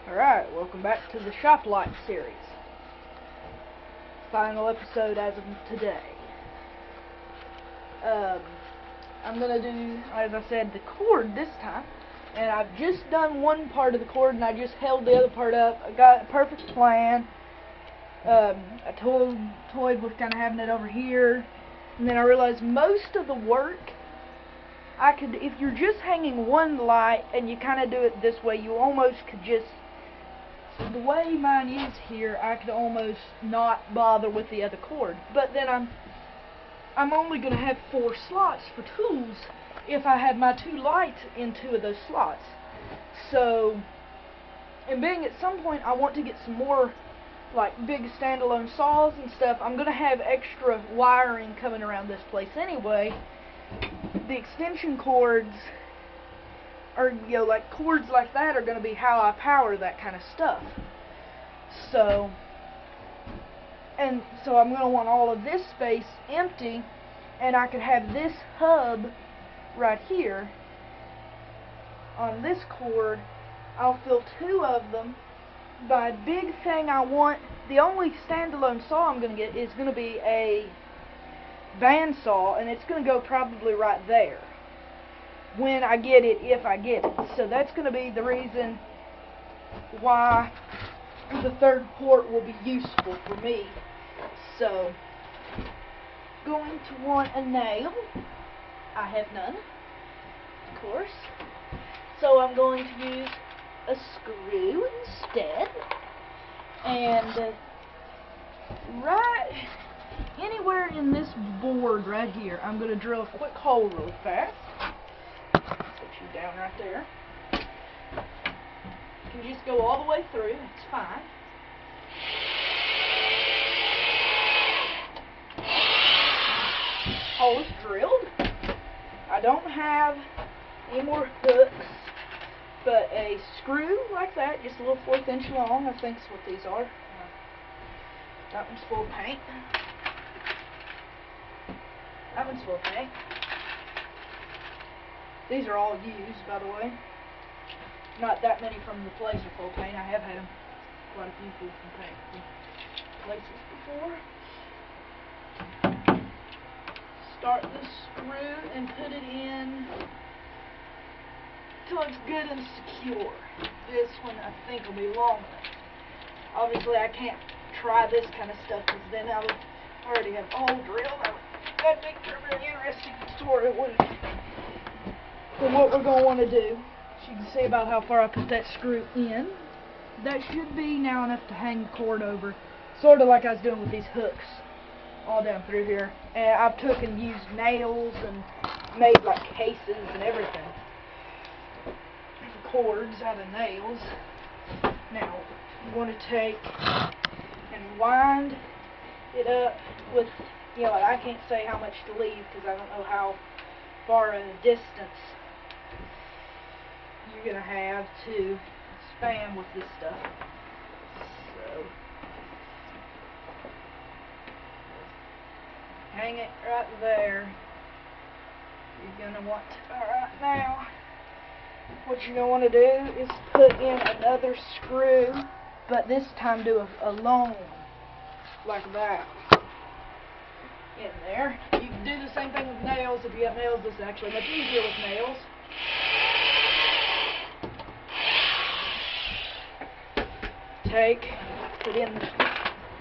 Alright, welcome back to the Shop Light series. Final episode as of today. I'm going to do, as I said, the cord this time. And I've just done one part of the cord and I just held the other part up. I got a perfect plan. I toyed with kind of having it over here. And then I realized most of the work, if you're just hanging one light and you kind of do it this way, you almost could just, the way mine is here, I could almost not bother with the other cord. But then I'm only going to have 4 slots for tools if I have my 2 lights in 2 of those slots. So, and being at some point I want to get some more like big standalone saws and stuff, I'm going to have extra wiring coming around this place anyway. The extension cords are, like cords like that are going to be how I power that kind of stuff. So I'm going to want all of this space empty, and I could have this hub right here on this cord. I'll fill 2 of them. By big thing I want, the only standalone saw I'm going to get is going to be a bandsaw, and it's going to go probably right there when I get it, if I get it. So that's going to be the reason why the 3rd port will be useful for me. So, going to want a nail. I have none, of course. So I'm going to use a screw instead. And right anywhere in this board right here, I'm going to drill a quick hole real fast. Put you down right there. You can just go all the way through, it's fine. Hole is drilled. I don't have any more hooks, but a screw like that, just a little 1/4 inch long, I think is what these are. That one's full of paint. That one's full of paint. These are all used, by the way. Not that many from the place are full of paint. I have had them, quite a few full of paint from places before. Start the screw and put it in till it's good and secure. This one I think will be long enough. Obviously I can't try this kind of stuff because then I would already have a hole drilled. That'd make for a very interesting story, wouldn't it? So what we're going to want to do, as you can see about how far I put that screw in, that should be now enough to hang the cord over, sort of like I was doing with these hooks all down through here. And I've took and used nails and made like cases and everything. Cords out of nails. Now I'm going to take and wind it up with, I can't say how much to leave because I don't know how far in a distance you're going to have to span with this stuff. So hang it right there. You're going to want, alright, now what you're going to want to do is put in another screw, but this time do a long one, like that, in there. You can do the same thing with nails. If you have nails, this is actually much easier with nails. Put in the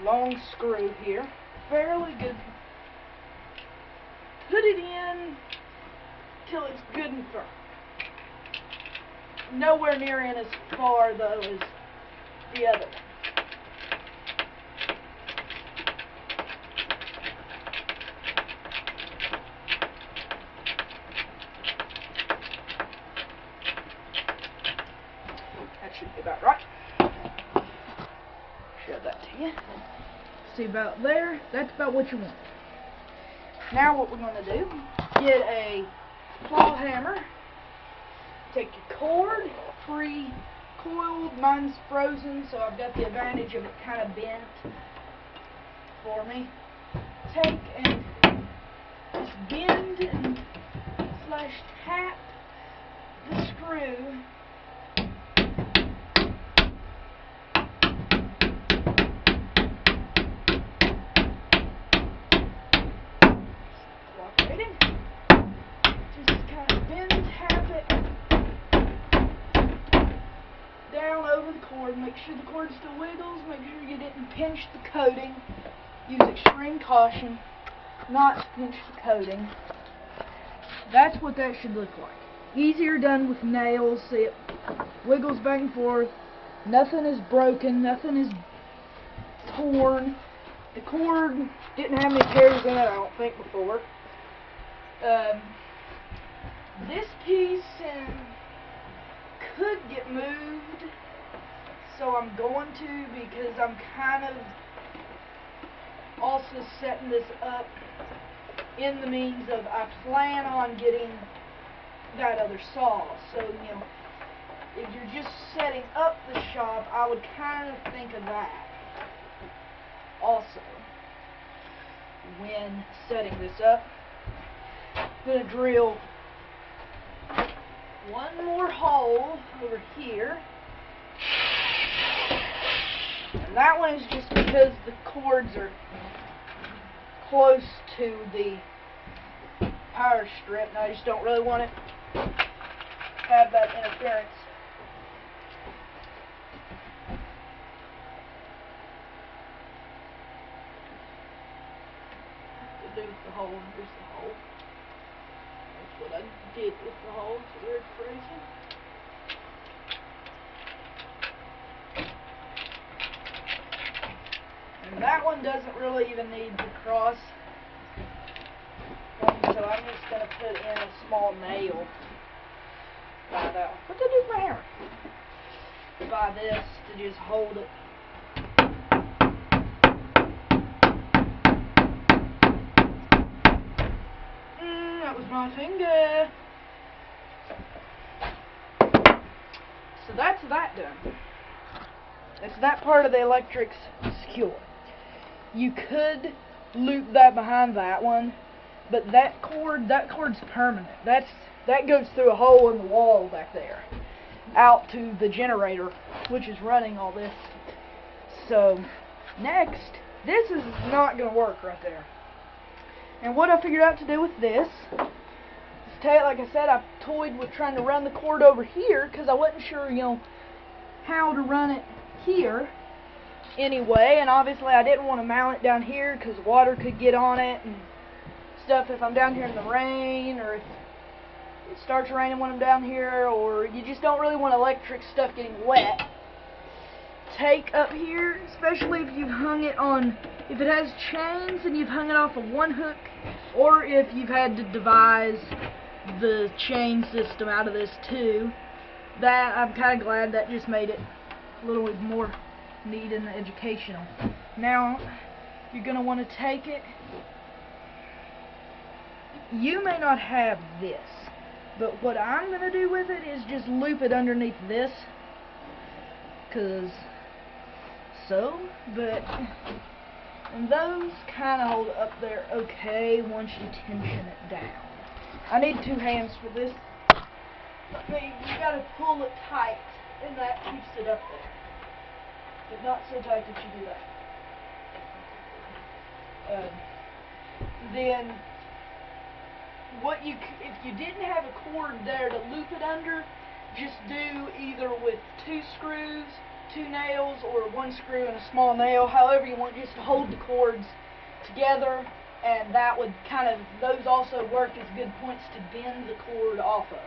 long screw here, fairly good. Put it in till it's good and firm. Nowhere near in as far though as the other one. That should be about right. Show that to you. See about there? That's about what you want. Now what we're going to do, get a claw hammer. Take your cord, pre-coiled, mine's frozen, so I've got the advantage of it kind of bent for me. Take and just bend and / tap the screw down over the cord, make sure the cord still wiggles, make sure you didn't pinch the coating. Use extreme caution not to pinch the coating. That's what that should look like. Easier done with nails. See, it wiggles back and forth. Nothing is broken, nothing is torn. The cord didn't have any tears in it, I don't think, before. This piece could get moved, so I'm going to, because I'm kind of also setting this up in the means of I plan on getting that other saw. So, you know, if you're just setting up the shop, I would kind of think of that also when setting this up. I'm going to drill one more hole over here, and that one is just because the cords are close to the power strip, and I just don't really want it to have that interference. To do with the hole, and here's the hole. That's what I did with the hole. It's a weird phrasing. And that one doesn't really even need to cross. So I'm just going to put in a small nail by that one. What did I do with my hammer? By this to just hold it. That was my finger. So that's that done. That's that part of the electrics secure. You could loop that behind that one, but that cord's permanent. That goes through a hole in the wall back there, out to the generator, which is running all this. So next, this is not going to work right there. And what I figured out to do with this is like I said, I toyed with trying to run the cord over here because I wasn't sure, you know, how to run it here anyway, and obviously I didn't want to mount it down here because water could get on it and stuff if I'm down here in the rain, or if it starts raining when I'm down here, or you just don't really want electric stuff getting wet. Take up here, especially if you've hung it on, if it has chains and you've hung it off of one hook, or if you've had to devise the chain system out of this too. That, I'm kind of glad that just made it a little bit more neat and educational. Now, you're going to want to take it. You may not have this, but what I'm going to do with it is just loop it underneath this. And those kind of hold up there okay once you tension it down. I need two hands for this. You gotta pull it tight, and that keeps it up there. But not so tight that you do that. Then, if you didn't have a cord there to loop it under, just do either with 2 screws, 2 nails, or 1 screw and a small nail, however you want, just to hold the cords together, and that would kind of, those also work as good points to bend the cord off of.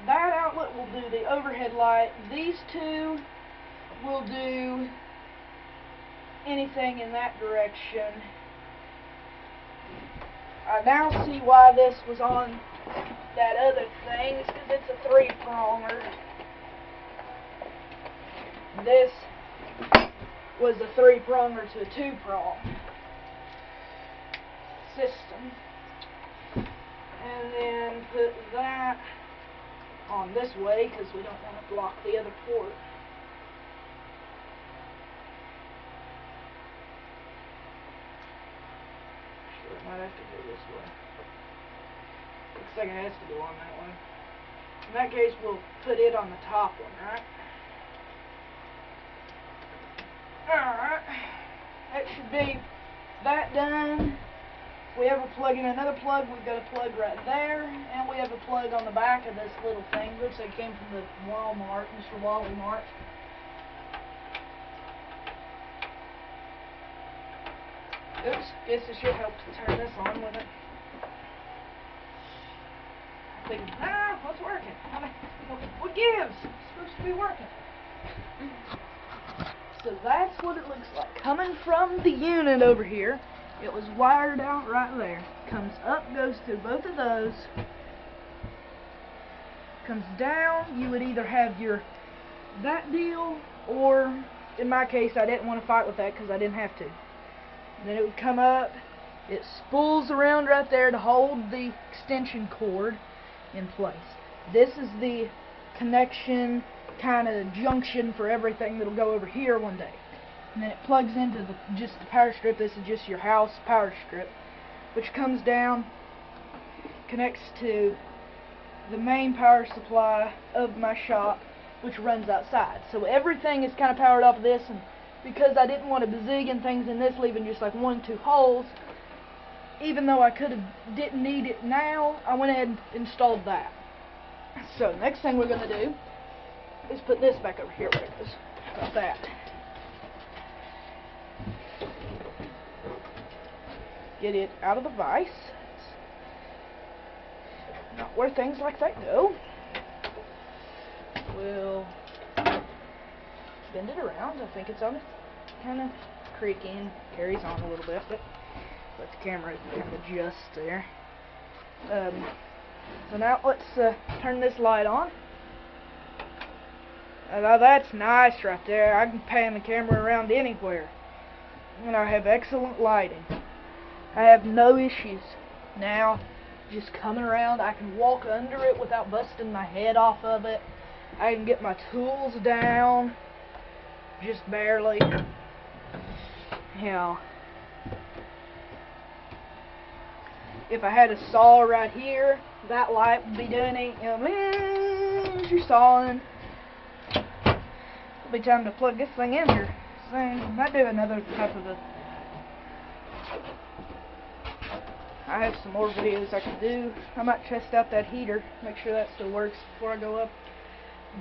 That outlet will do the overhead light. These 2 will do anything in that direction. I now see why this was on that other thing. It's because it's a 3-pronger. This was a 3-pronger to a 2-prong system. And then put that on this way because we don't want to block the other port. Sure, it might have to go this way. Looks like it has to go on that way. In that case, we'll put it on the top one, right? Alright. That should be that done. we ever plug in another plug, we've got a plug right there, and we have a plug on the back of this little thing. Looks like it came from the Walmart, Mr. Wally Mart. Oops, guess it should help to turn this on with it. I think, what's working? What gives? It's supposed to be working. So that's what it looks like. Coming from the unit over here, it was wired out right there. Comes up, goes through both of those. Comes down, you would either have that deal, or in my case, I didn't want to fight with that because I didn't have to. And then it would come up, it spools around right there to hold the extension cord in place. This is the connection, kind of junction for everything that'll go over here one day. And then it plugs into just the power strip. This is just your house power strip, which comes down, connects to the main power supply of my shop, which runs outside. So everything is kind of powered off of this, and because I didn't want a bazillion things in this, leaving just like 1, 2 holes, even though I didn't need it now, I went ahead and installed that. So the next thing we're going to do is put this back over here where it is. How about that? Get it out of the vise. It's not where things like that go. We'll bend it around. I think it's on it. Kind of creaking, carries on a little bit, but let the camera kind of adjust there. So now let's turn this light on. Now that's nice right there. I can pan the camera around anywhere, and I have excellent lighting. I have no issues. Now, just coming around, I can walk under it without busting my head off of it. I can get my tools down, just barely. You know, if I had a saw right here, that light would be doing it. You know, as you're sawing, it'll be time to plug this thing in here. So I might do another type of a. I have some more videos I can do. I might test out that heater, make sure that still works before I go up.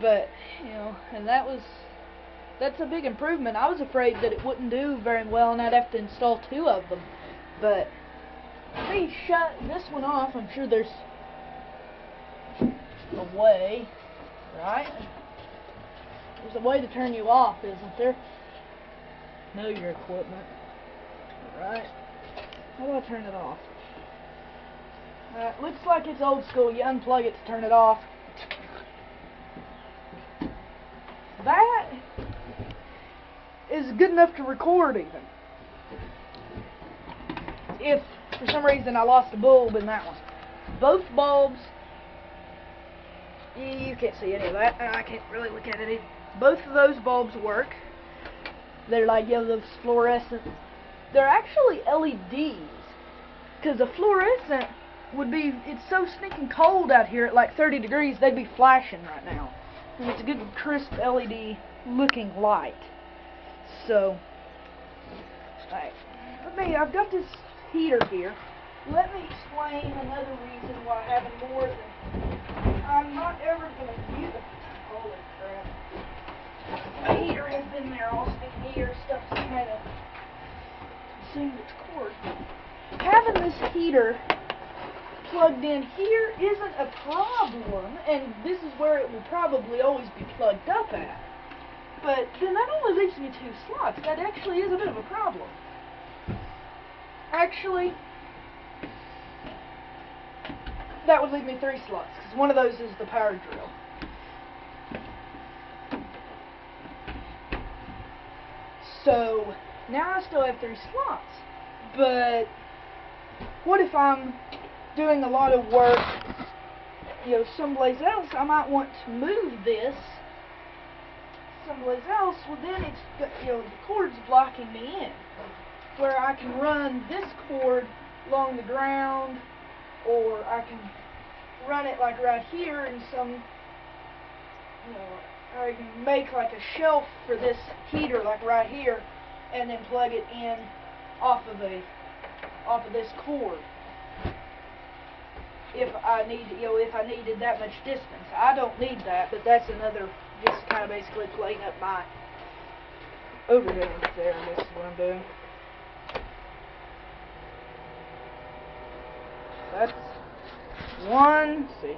But, you know, and that's a big improvement. I was afraid that it wouldn't do very well and I'd have to install 2 of them. But let me shut this one off. I'm sure there's a way, right? There's a way to turn you off, isn't there? Know your equipment. Right? How do I turn it off? Looks like it's old school. You unplug it to turn it off. That is good enough to record even. If for some reason I lost a bulb in that one. Both bulbs, you can't see any of that. I can't really look at it either. Both of those bulbs work. They're like, you know, those fluorescent. They're actually LEDs. Because a fluorescent would be, it's so stinking cold out here at like 30 degrees, they'd be flashing right now. And it's a good crisp LED looking light. So, alright, I've got this heater here. Let me explain another reason why having more than, I'm not ever going to use it. Holy crap. My heater has been there all stinking here, stuff's kind of consumed its cord. Having this heater plugged in here isn't a problem, and this is where it will probably always be plugged up at. But then that only leaves me 2 slots. That actually is a bit of a problem. Actually, that would leave me 3 slots, because one of those is the power drill. So now I still have 3 slots. But what if I'm doing a lot of work, you know, someplace else? I might want to move this someplace else. Well, then it's, you know, the cord's blocking me in, where I can run this cord along the ground, or I can run it like right here in some, you know, I can make like a shelf for this heater like right here, and then plug it in off of a off of this cord. If I need, if I needed that much distance. I don't need that, but that's another, just kind of basically playing up my overhead there. This is what I'm doing. That's one. Let's see.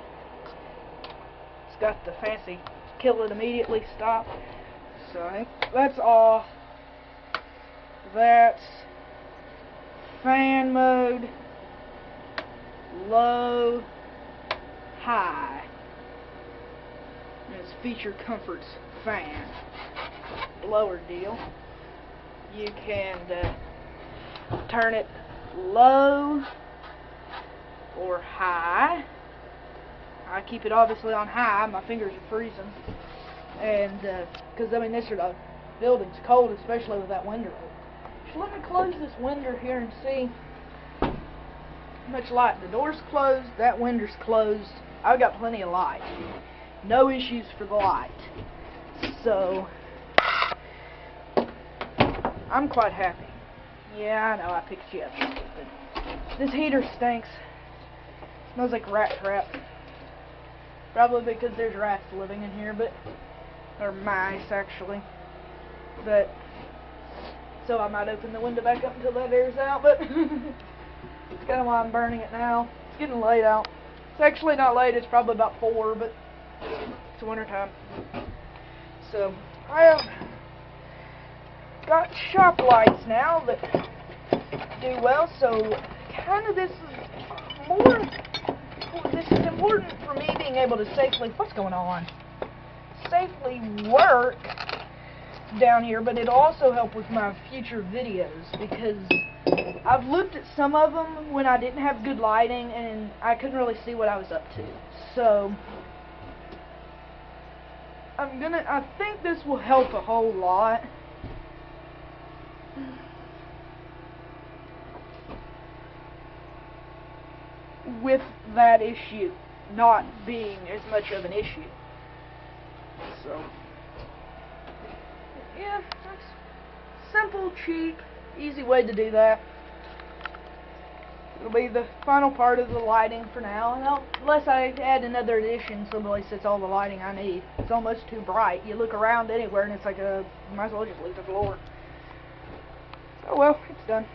It's got the fancy kill it immediately stop. So I think that's off. That's fan mode, low, high. And it's Feature Comforts fan. Blower deal. You can turn it low or high. I keep it obviously on high. My fingers are freezing, and because I mean this building's cold, especially with that window open. So let me close this window here and see how much light. The door's closed. That window's closed. I've got plenty of light. No issues for the light. So I'm quite happy. Yeah, I know I picked you up. This heater stinks. Smells like rat crap. Probably because there's rats living in here, or mice actually. But so I might open the window back up until that air's out. But it's kind of why I'm burning it now. It's getting late out. It's actually not late. It's probably about 4, but it's winter time. So I have got shop lights now that do well. So kind of this is more. This is important for me being able to safely, safely work down here, but it'll also help with my future videos, because I've looked at some of them when I didn't have good lighting and I couldn't really see what I was up to. So I think this will help a whole lot. With that issue not being as much of an issue. So yeah, that's simple, cheap, easy way to do that. It'll be the final part of the lighting for now, and unless I add another addition someplace that's all the lighting I need. It's almost too bright. You look around anywhere and it's like you might as well just leave the floor. Oh well, it's done.